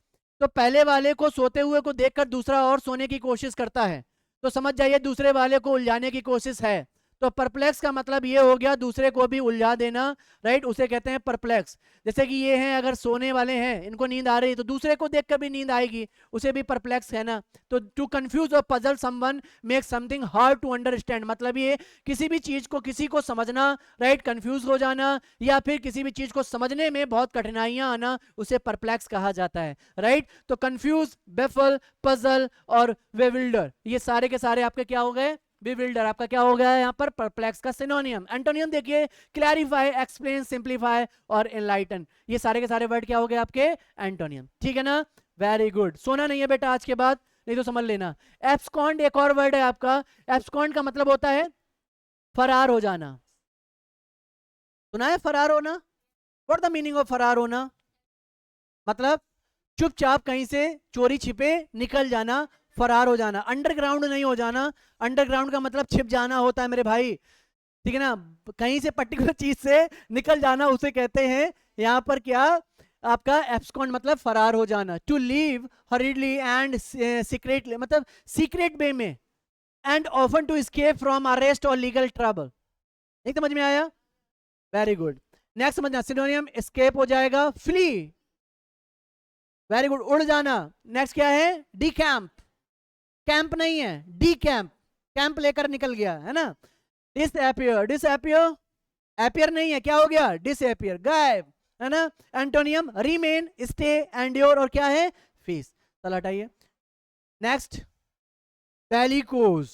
तो पहले वाले को सोते हुए को देखकर दूसरा और सोने की कोशिश करता है, तो समझ जाइए दूसरे वाले को उलझाने की कोशिश है। तो परप्लेक्स का मतलब ये हो गया दूसरे को भी उलझा देना, राइट, उसे कहते हैं परप्लेक्स। जैसे कि ये हैं, अगर सोने वाले हैं, इनको नींद आ रही है, तो दूसरे को देखकर भी नींद आएगी, उसे भी परप्लेक्स है ना। तो टू कंफ्यूज और puzzle someone make something hard to understand, मतलब ये किसी भी चीज को, किसी को समझना, राइट, कंफ्यूज हो जाना, या फिर किसी भी चीज को समझने में बहुत कठिनाइयां आना, उसे परप्लेक्स कहा जाता है, राइट। तो कंफ्यूज, बेफल, पजल और वेविल्डर, ये सारे के सारे आपके क्या हो गए? बेविल्डर आपका क्या हो गया है यहाँ पर? परप्लेक्स का सिनोनियम। एंटोनियम देखिए, क्लैरिफाई, एक्सप्लेन, सिंप्लीफाई और एनलाइटन, ये सारे के सारे वर्ड क्या हो गए आपके? एंटोनियम, ठीक है ना। Very good. सोना नहीं है बेटा आज के बाद, नहीं तो समझ लेना। एब्सकॉन्ड एक और वर्ड है आपका। एब्सकॉन्ड का मतलब होता है फरार हो जाना। सुना है फरार होना? व्हाट द मीनिंग ऑफ फरार होना? मतलब चुपचाप कहीं से चोरी छिपे निकल जाना, फरार हो जाना, अंडरग्राउंड नहीं हो जाना। अंडरग्राउंड का मतलब छिप जाना होता है मेरे भाई, ठीक है ना। कहीं से पर्टिकुलर चीज से निकल जाना उसे कहते हैं यहां पर क्या? आपका एब्सकॉन्ड मतलब फरार हो जाना। To leave hurriedly and secretly, मतलब सीक्रेट वे में, and often to escape from arrest और लीगल ट्रबल। एक समझ में आया? Very good. नेक्स्ट समझना, सिनोनियम एस्केप हो जाएगा, फ्ली, वेरी गुड, उड़ जाना। नेक्स्ट क्या है? डीकैंप, कैंप नहीं है, डी कैंप, कैंप लेकर निकल गया है ना। डिसएपियर, डिसएपियर, एपियर नहीं है, क्या हो गया? डिसएपियर, गायब, है ना। एंटोनियम रिमेन, स्टे, एंड्योर और क्या है? फेस। चल हटाइए। Next, bellicose.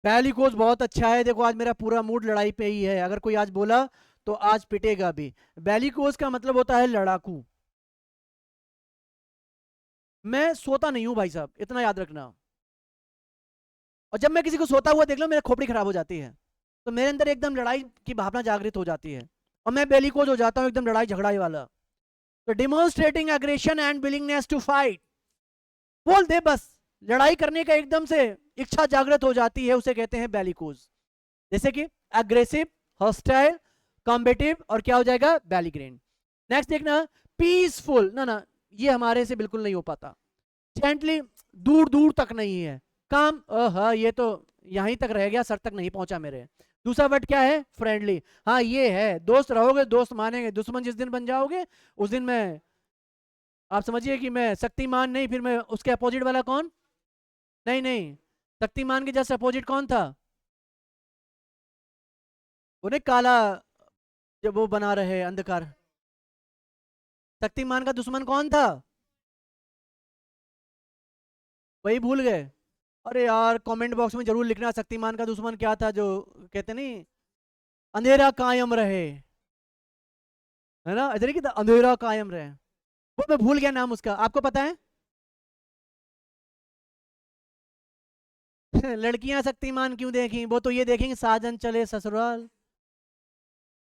बेलिकोज बहुत अच्छा है, देखो आज मेरा पूरा मूड लड़ाई पे ही है, अगर कोई आज बोला तो आज पिटेगा भी। बेलिकोज का मतलब होता है लड़ाकू। मैं सोता नहीं हूं भाई साहब, इतना याद रखना। और जब मैं किसी को सोता हुआ देख लूं, मेरी खोपड़ी खराब हो जाती है, तो मेरे अंदर एकदम लड़ाई की भावना जागृत हो जाती है, और मैं बेलिकोज हो जाता हूं, एकदम लड़ाई झगड़ाई वाला। तो demonstrating aggression and willingness to fight, बोल दे बस, लड़ाई करने का एकदम से इच्छा जागृत हो जाती है, उसे कहते हैं बेलिकोज। जैसे कि एग्रेसिव, हॉस्टाइल, कॉम्बेटिव और क्या हो जाएगा? बेलिग्रेन। नेक्स्ट देखना, पीसफुल, ना ना, ये हमारे से बिल्कुल नहीं हो पाता। जेंटली, दूर दूर तक नहीं है। काम, हाँ ये तो यहीं तक रह गया, सर तक नहीं पहुंचा मेरे। दूसरा वर्ड क्या है? फ्रेंडली। हाँ ये है, दोस्त रहोगे दोस्त मानेंगे, दुश्मन जिस दिन बन जाओगे उस दिन मैं, आप समझिए कि मैं शक्तिमान नहीं, फिर मैं उसके अपोजिट वाला कौन? नहीं नहीं, शक्तिमान के जस्ट अपोजिट कौन था? वो नहीं काला, जब वो बना रहे अंधकार। शक्तिमान का दुश्मन कौन था? वही भूल गए? अरे यार कमेंट बॉक्स में जरूर लिखना शक्तिमान का दुश्मन क्या था, जो कहते नहीं अंधेरा कायम रहे, है ना, इधर की अंधेरा कायम रहे। वो मैं भूल गया नाम उसका, आपको पता है? लड़कियां शक्तिमान क्यों देखी? वो तो ये देखेंगे साजन चले ससुराल,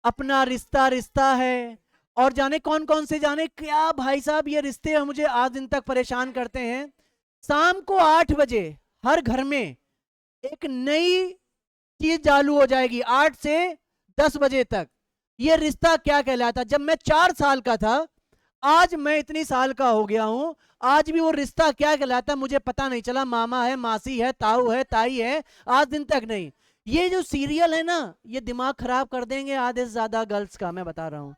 अपना रिश्ता रिश्ता है, और जाने कौन कौन से, जाने क्या भाई साहब, ये रिश्ते मुझे आज दिन तक परेशान करते हैं। शाम को 8 बजे हर घर में एक नई चीज चालू हो जाएगी, 8 से 10 बजे तक। ये रिश्ता क्या कहलाता? जब मैं 4 साल का था, आज मैं इतनी साल का हो गया हूं, आज भी वो रिश्ता क्या कहलाता मुझे पता नहीं चला। मामा है, मासी है, ताऊ है, ताई है, आज दिन तक नहीं। ये जो सीरियल है ना, ये दिमाग खराब कर देंगे आधे से ज्यादा गर्ल्स का, मैं बता रहा हूं।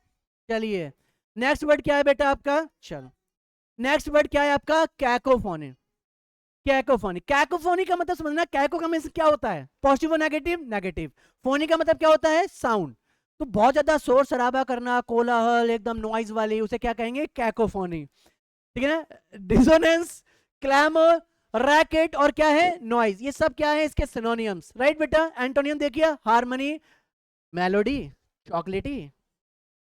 चलिए नेक्स्ट वर्ड क्या है बेटा आपका? चलो नेक्स्ट वर्ड क्या है आपका? कैकोफोनी। कैकोफोनी, कैकोफोनी का मतलब समझना, कैको का मींस क्या होता है? पॉजिटिव और नेगेटिव? नेगेटिव। फोनी का मतलब क्या होता है? साउंड। तो बहुत ज्यादा शोर शराबा करना, कोलाहल, एकदम नॉइज वाली, उसे क्या कहेंगे? कैकोफोनी। ठीक है ना? डिसोनेंस, क्लैमर, रैकेट और क्या है? नॉइज। ये सब क्या है? इसके सिनोनियम्स, राइट बेटा? एंटोनियम देखिए, हार्मनी, मेलोडी, चॉकलेटी,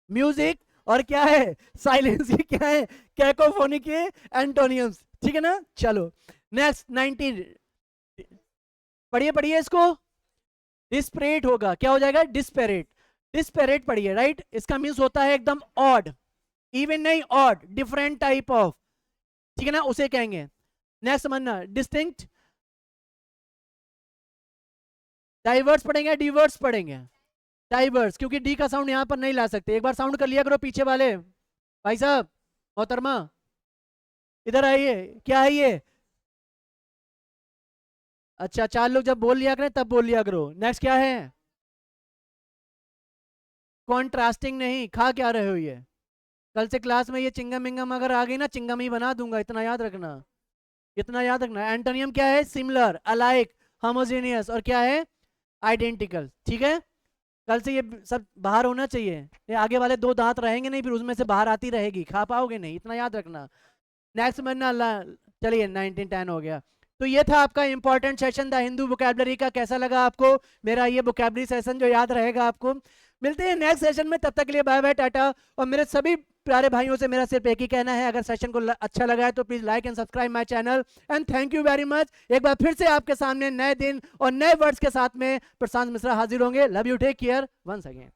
म्यूजिक, और क्या है? साइलेंस। ये क्या है? कैकोफोनी के एंटोनियम्स। ठीक है ना? चलो नेक्स्ट 19, पढ़िए पढ़िए इसको। डिस्परेट होगा, क्या हो जाएगा? डिस्पेरेट। डिस्पेरेट पढ़िए, राइट? इसका मीन्स होता है एकदम ऑड, इवन नहीं, ऑड, डिफरेंट टाइप ऑफ, ठीक है ना, उसे कहेंगे। नेक्स्ट समझना, डिस्टिंक्ट, डाइवर्स पढ़ेंगे, डिवर्स पढ़ेंगे? डाइवर्स, क्योंकि डी का साउंड यहां पर नहीं ला सकते। एक बार साउंड कर लिया करो पीछे वाले भाई साहब, मोहतरमा इधर आइए। क्या है ये? अच्छा, 4 लोग जब बोल लिया करें तब बोल लिया करो। नेक्स्ट क्या है? कॉन्ट्रास्टिंग नहीं, खा क्या रहे हो ये? कल से क्लास में ये चिंगम मिंगम अगर आ गई ना, चिंगम ही बना दूंगा, इतना याद रखना, इतना याद रखना। एंटोनियम क्या है? सिमिलर, अलाइक, होमोजेनियस, और क्या है? आइडेंटिकल। ठीक है? कल से ये सब बाहर होना चाहिए। ये आगे वाले 2 दांत रहेंगे नहीं, फिर उसमें से बाहर आती रहेगी, खा पाओगे नहीं, इतना याद रखना। नेक्स्ट महीना चलिए 1910 हो गया। तो ये था आपका important session the Hindu vocabulary का। कैसा लगा आपको मेरा ये वोकैबुलरी सेशन जो याद रहेगा आपको? मिलते हैं नेक्स्ट सेशन में, तब तक के लिए बाय बाय, टाटा। और मेरे सभी प्यारे भाइयों से मेरा सिर्फ एक ही कहना है, अगर सेशन को अच्छा लगा है तो please like and subscribe my channel, and thank you very much. एक बार फिर से आपके सामने नए दिन और नए वर्ड्स के साथ में प्रशांत मिश्रा हाजिर होंगे। Love you, take care, once again.